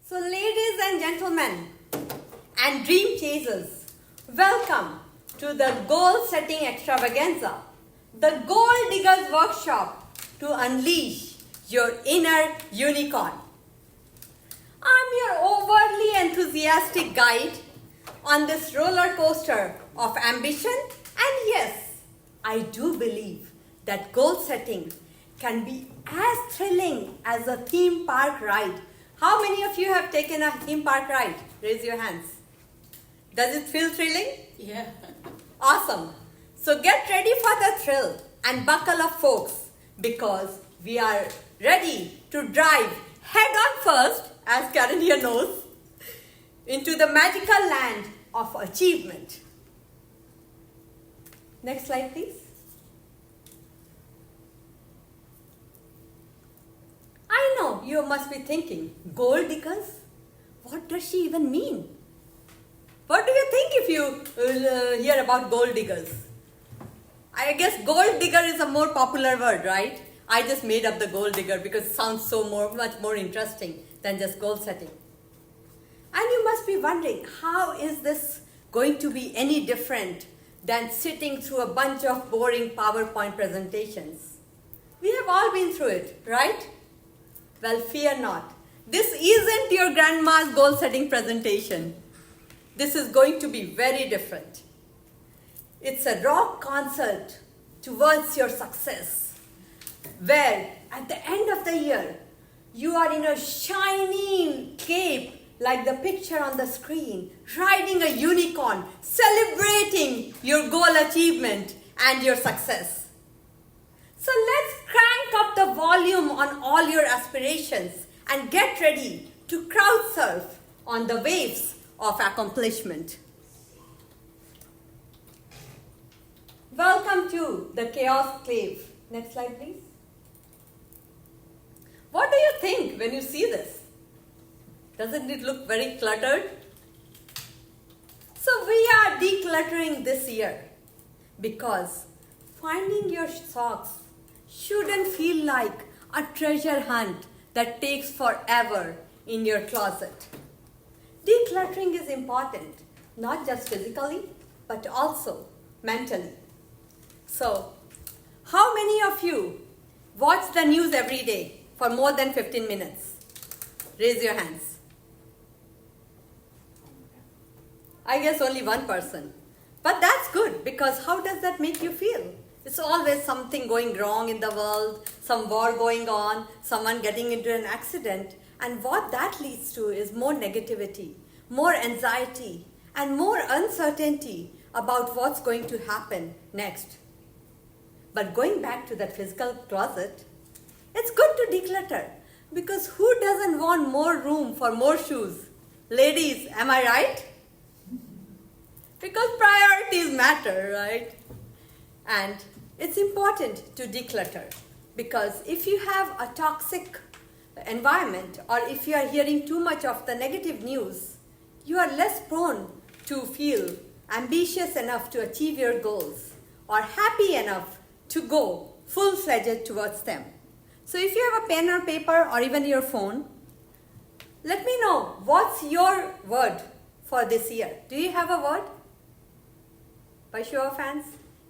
So ladies and gentlemen and dream chasers, welcome to the goal setting extravaganza, the Goal Diggers Workshop to unleash your inner unicorn. I'm your overly enthusiastic guide on this roller coaster of ambition, and yes, I do believe that goal setting can be as thrilling as a theme park ride. How many of you have taken a theme park ride? Raise your hands. Does it feel thrilling? Yeah. Awesome. So get ready for the thrill and buckle up, folks, because we are ready to drive head on first, as Karen here knows, into the magical land of achievement. Next slide, please. I know you must be thinking, gold diggers? What does she even mean? What do you think if you hear about gold diggers? I guess gold digger is a more popular word, right? I just made up the gold digger because it sounds much more interesting than just goal setting. And you must be wondering, how is this going to be any different than sitting through a bunch of boring PowerPoint presentations? We have all been through it, right? Well, fear not. This isn't your grandma's goal setting presentation. This is going to be very different. It's a rock concert towards your success, where at the end of the year, you are in a shiny cape like the picture on the screen, riding a unicorn, celebrating your goal achievement and your success. So let's crank up the volume on all your aspirations and get ready to crowd surf on the waves of accomplishment. Welcome to the Chaos Clave. Next slide, please. What do you think when you see this? Doesn't it look very cluttered? So we are decluttering this year because finding your socks shouldn't feel like a treasure hunt that takes forever in your closet. Decluttering is important, not just physically, but also mentally. So, how many of you watch the news every day for more than 15 minutes? Raise your hands. I guess only one person. But that's good, because how does that make you feel? It's always something going wrong in the world, some war going on, someone getting into an accident. And what that leads to is more negativity, more anxiety, and more uncertainty about what's going to happen next. But going back to that physical closet, it's good to declutter, because who doesn't want more room for more shoes? Ladies, am I right? Because priorities matter, right? And it's important to declutter, because if you have a toxic environment, or if you are hearing too much of the negative news, you are less prone to feel ambitious enough to achieve your goals, or happy enough to go full-fledged towards them. So if you have a pen or paper or even your phone, let me know what's your word for this year. Do you have a word? By show of hands?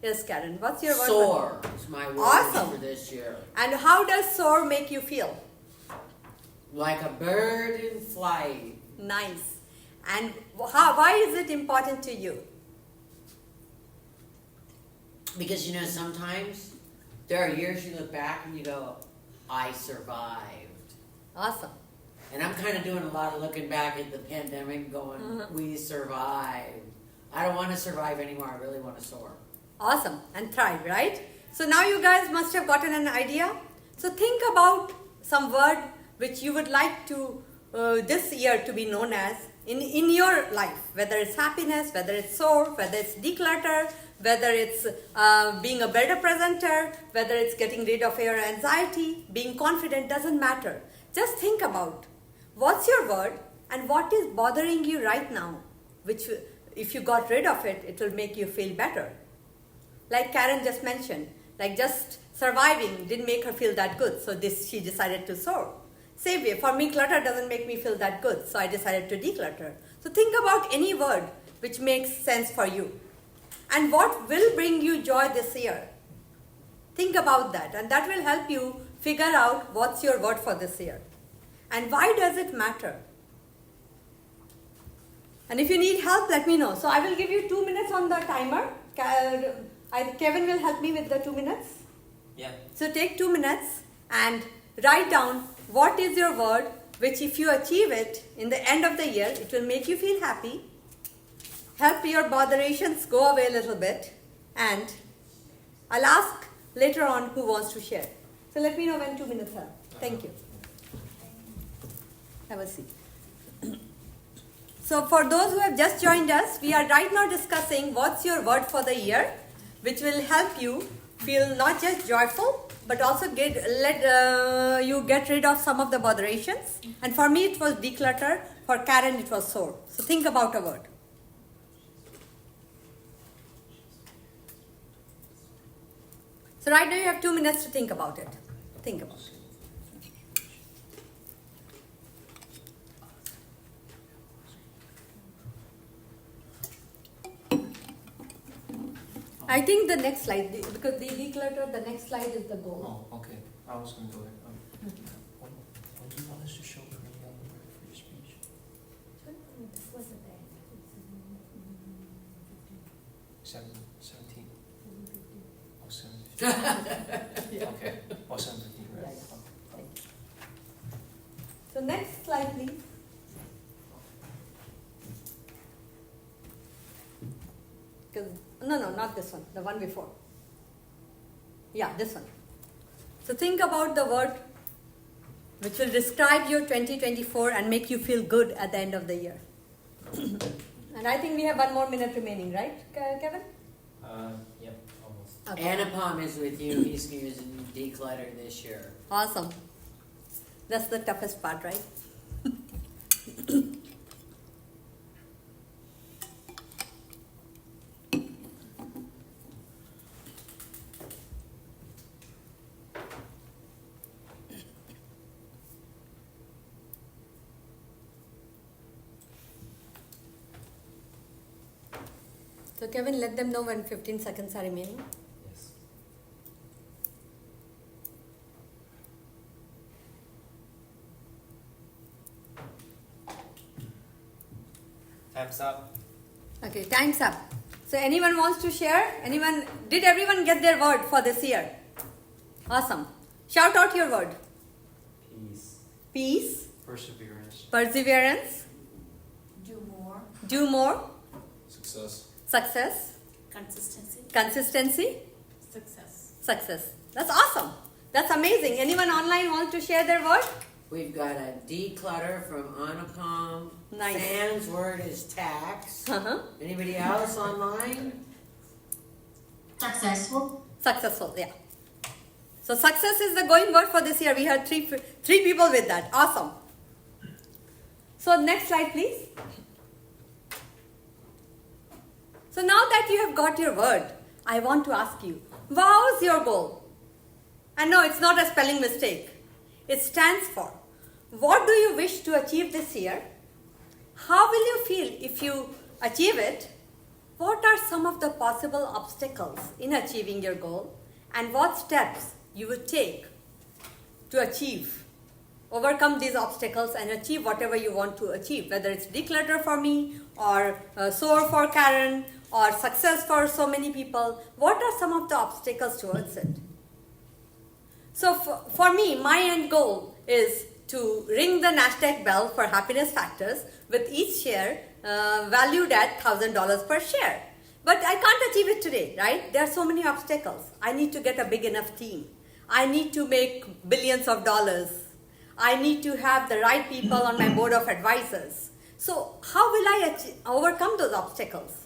Yes, Karen. What's your word? Soar is my word Awesome. for this year. And how does soar make you feel? Like a bird in flight. Nice. And why is it important to you? Because, sometimes there are years you look back and you go, I survived. Awesome. And I'm kind of doing a lot of looking back at the pandemic going, we survived. I don't want to survive anymore. I really want to soar. Awesome. And thrive, right? So now you guys must have gotten an idea. So think about some word which you would like to this year to be known as in your life, whether it's happiness, whether it's soar, whether it's declutter, whether it's being a better presenter, whether it's getting rid of your anxiety, being confident, doesn't matter. Just think about what's your word and what is bothering you right now, which if you got rid of it, it will make you feel better. Like Karen just mentioned, like just surviving didn't make her feel that good, so she decided to soar. Same way, for me, clutter doesn't make me feel that good, so I decided to declutter. So think about any word which makes sense for you. And what will bring you joy this year? Think about that, and that will help you figure out what's your word for this year. And why does it matter? And if you need help, let me know. So I will give you 2 minutes on the timer. Kevin will help me with the 2 minutes. Yeah. So take 2 minutes and write down what is your word, which if you achieve it in the end of the year, it will make you feel happy, help your botherations go away a little bit, and I'll ask later on who wants to share. So let me know when 2 minutes are. Thank you. Have a seat. So for those who have just joined us, we are right now discussing what's your word for the year, which will help you feel not just joyful, but also let you get rid of some of the botherations. And for me, it was declutter. For Karen, it was soar. So think about a word. So right now you have 2 minutes to think about it. Think about it. I think the next slide, because the declutter, the next slide is the goal. Oh, okay. I was going to go there. When do you want us to show the word for your speech? This was the end. 17. Oh, 17. Okay. Oh, 17, right? Yeah. So next slide, please. No, not this one. The one before. Yeah, this one. So think about the word which will describe your 2024 and make you feel good at the end of the year. And I think we have 1 more minute remaining, right, Kevin? Yep, almost. Okay. Anupam is with you. He's using declutter this year. Awesome. That's the toughest part, right? So Kevin, let them know when 15 seconds are remaining. Yes. Time's up. Okay, time's up. So anyone wants to share? Did everyone get their word for this year? Awesome. Shout out your word. Peace. Peace. Perseverance. Perseverance. Do more. Do more. Success. Success. Consistency. Consistency. Success. Success. That's awesome. That's amazing. Anyone online want to share their word? We've got a declutter from Anupam. Nice. Sam's word is tax. Uh-huh. Anybody else online? Successful. Successful, yeah. So success is the going word for this year. We had three people with that. Awesome. So next slide, please. So now that you have got your word, I want to ask you, what's your goal? And no, it's not a spelling mistake. It stands for, what do you wish to achieve this year? How will you feel if you achieve it? What are some of the possible obstacles in achieving your goal? And what steps you would take to overcome these obstacles and achieve whatever you want to achieve, whether it's declutter for me or soar for Karen or success for so many people. What are some of the obstacles towards it? So for me, my end goal is to ring the Nasdaq bell for HappinessFactors with each share valued at $1,000 per share. But I can't achieve it today, right? There are so many obstacles. I need to get a big enough team. I need to make billions of dollars. I need to have the right people on my board of advisors. So how will I overcome those obstacles?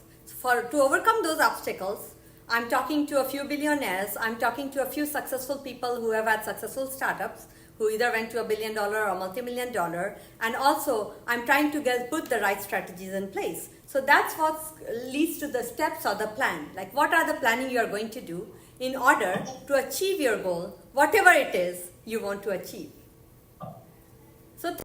To overcome those obstacles, I'm talking to a few billionaires. I'm talking to a few successful people who have had successful startups, who either went to $1 billion or multi-million dollar. And also, I'm trying to put the right strategies in place. So that's what leads to the steps or the plan. Like, what are the planning you are going to do in order to achieve your goal, whatever it is you want to achieve. So